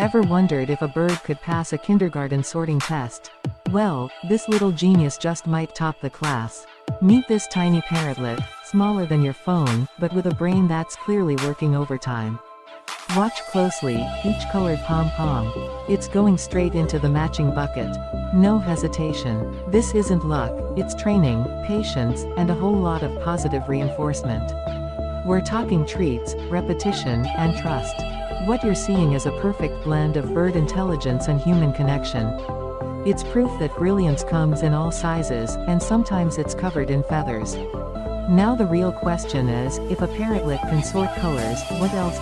Ever wondered if a bird could pass a kindergarten sorting test? Well, this little genius just might top the class. Meet this tiny parrotlet, smaller than your phone, but with a brain that's clearly working overtime. Watch closely, each colored pom-pom. It's going straight into the matching bucket. No hesitation. This isn't luck, it's training, patience, and a whole lot of positive reinforcement. We're talking treats, repetition, and trust. What you're seeing is a perfect blend of bird intelligence and human connection. It's proof that brilliance comes in all sizes, and sometimes it's covered in feathers. Now the real question is, if a parrotlet can sort colors, what else